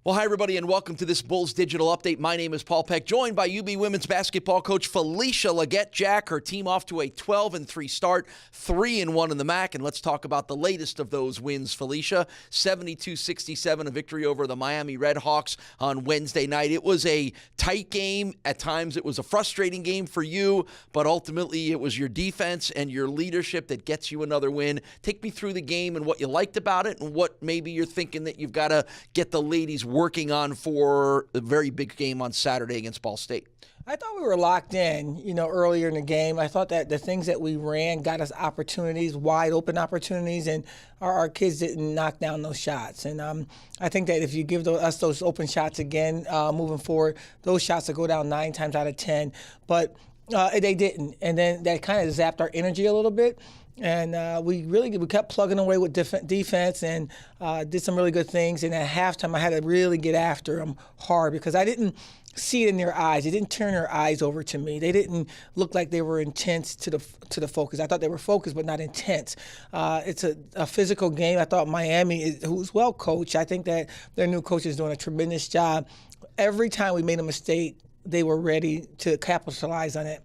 Well, hi, everybody, and welcome to this Bulls Digital Update. My name is Paul Peck, joined by UB women's basketball coach Felisha Legette-Jack. Her team off to a 12-3 start, 3-1 in the MAC. And let's talk about the latest of those wins, Felisha. 72-67, a victory over the Miami Redhawks on Wednesday night. It was a tight game. At times, it was a frustrating game for you, but ultimately, it was your defense and your leadership that gets you another win. Take me through the game and what you liked about it and what maybe you're thinking that you've got to get the ladies working on for the very big game on Saturday against Ball State. I thought we were locked in, earlier in the game. I thought that the things that we ran got us opportunities, wide open opportunities, and our kids didn't knock down those shots. And I think that if you give us those open shots again moving forward, those shots will go down 9 times out of 10. But they didn't. And then that kind of zapped our energy a little bit. And we kept plugging away with defense and did some really good things. And at halftime, I had to really get after them hard because I didn't see it in their eyes. They didn't turn their eyes over to me. They didn't look like they were intense to the focus. I thought they were focused but not intense. It's a physical game. I thought Miami, who's well coached, I think that their new coach is doing a tremendous job. Every time we made a mistake, they were ready to capitalize on it.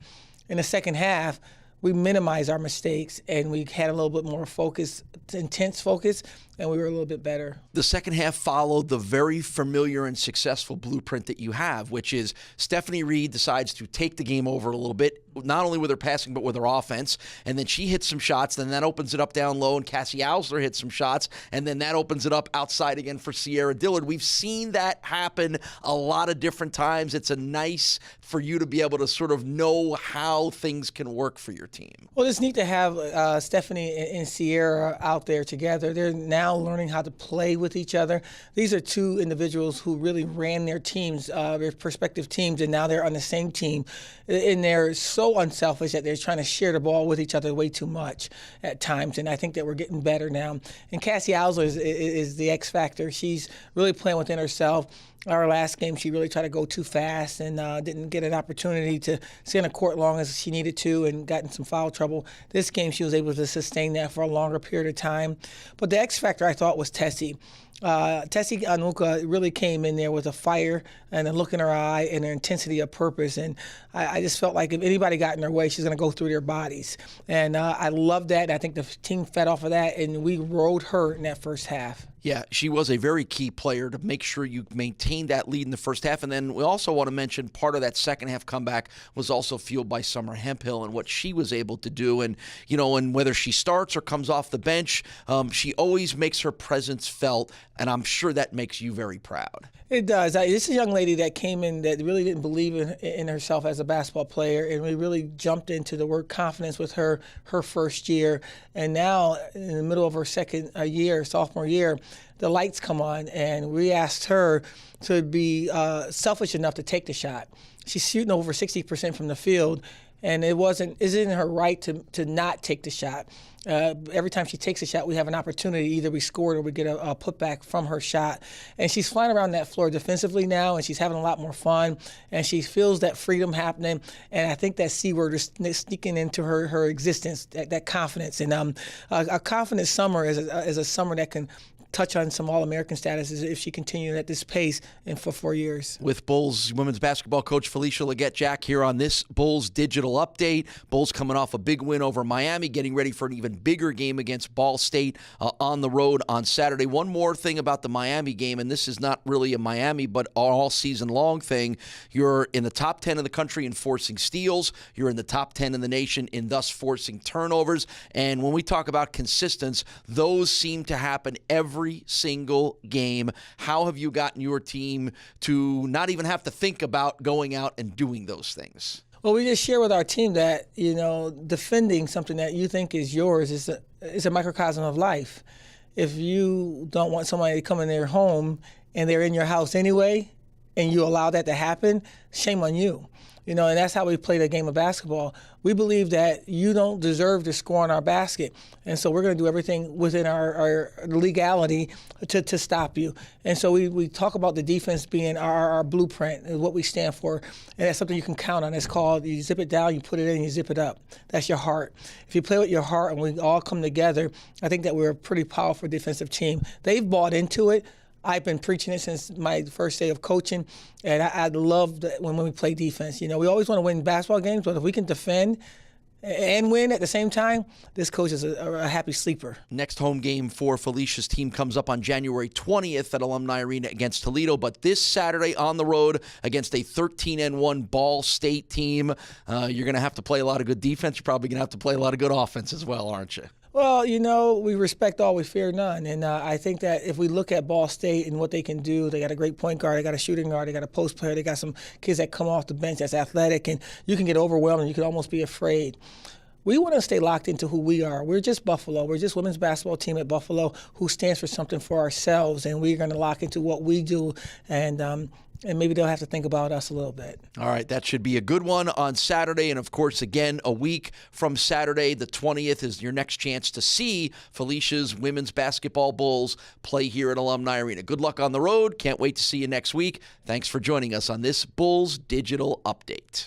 In the second half, we minimized our mistakes, and we had a little bit more focus, intense focus, and we were a little bit better. The second half followed the very familiar and successful blueprint that you have, which is Stephanie Reed decides to take the game over a little bit, not only with her passing but with her offense, and then she hits some shots, then that opens it up down low, and Cassie Ausler hits some shots, and then that opens it up outside again for Sierra Dillard. We've seen that happen a lot of different times. It's a nice for you to be able to sort of know how things can work for your team. Well, it's neat to have Stephanie and Sierra out there together. They're now learning how to play with each other. These are two individuals who really ran their teams, their prospective teams, and now they're on the same team. And they're so unselfish that they're trying to share the ball with each other way too much at times. And I think that we're getting better now. And Cassie Ausler is the X factor. She's really playing within herself. Our last game, she really tried to go too fast and didn't get an opportunity to stay on the court long as she needed to and got in some foul trouble. This game, she was able to sustain that for a longer period of time. But the X factor, I thought, was Tessie. Tessie Anuka really came in there with a fire and a look in her eye and an intensity of purpose. And I just felt like if anybody got in her way, she's going to go through their bodies. And I love that. I think the team fed off of that, and we rode her in that first half. Yeah, she was a very key player to make sure you maintained that lead in the first half. And then we also want to mention part of that second half comeback was also fueled by Summer Hemphill and what she was able to do. And, and whether she starts or comes off the bench, she always makes her presence felt. And I'm sure that makes you very proud. It does. This is a young lady that came in that really didn't believe in herself as a basketball player, and we really jumped into the word confidence with her first year. And now, in the middle of her second year, sophomore year, the lights come on, and we asked her to be selfish enough to take the shot. She's shooting over 60% from the field, and it isn't her right to not take the shot. Every time she takes a shot, we have an opportunity. Either we score it or we get a putback from her shot. And she's flying around that floor defensively now, and she's having a lot more fun. And she feels that freedom happening. And I think that C word is sneaking into her existence, that confidence. And a confident Summer is a Summer that can touch on some All-American status if she continued at this pace for 4 years. With Bulls women's basketball coach Felisha Legette-Jack here on this Bulls Digital Update. Bulls coming off a big win over Miami, getting ready for an even bigger game against Ball State on the road on Saturday. One more thing about the Miami game, and this is not really a Miami but all season long thing. You're in the top 10 in the country in forcing steals. You're in the top 10 in the nation in thus forcing turnovers. And when we talk about consistency, those seem to happen every single game. How have you gotten your team to not even have to think about going out and doing those things? Well, we just share with our team that, defending something that you think is yours is a microcosm of life. If you don't want somebody to come in their home and they're in your house anyway, and you allow that to happen, shame on you. And that's how we play the game of basketball. We believe that you don't deserve to score on our basket. And so we're going to do everything within our legality to stop you. And so we talk about the defense being our blueprint, what we stand for. And that's something you can count on. It's called, you zip it down, you put it in, you zip it up. That's your heart. If you play with your heart and we all come together, I think that we're a pretty powerful defensive team. They've bought into it. I've been preaching it since my first day of coaching, and I love that when we play defense. You know, we always want to win basketball games, but if we can defend and win at the same time, this coach is a happy sleeper. Next home game for Felisha's team comes up on January 20th at Alumni Arena against Toledo, but this Saturday on the road against a 13-1 Ball State team. You're going to have to play a lot of good defense. You're probably going to have to play a lot of good offense as well, aren't you? Well, you know, we respect all, we fear none. And I think that if we look at Ball State and what they can do, they got a great point guard, they got a shooting guard, they got a post player, they got some kids that come off the bench that's athletic, and you can get overwhelmed and you can almost be afraid. We want to stay locked into who we are. We're just Buffalo. We're just women's basketball team at Buffalo who stands for something for ourselves, and we're going to lock into what we do, and maybe they'll have to think about us a little bit. All right, that should be a good one on Saturday. And, of course, again, a week from Saturday, the 20th, is your next chance to see Felisha's women's basketball Bulls play here at Alumni Arena. Good luck on the road. Can't wait to see you next week. Thanks for joining us on this Bulls Digital Update.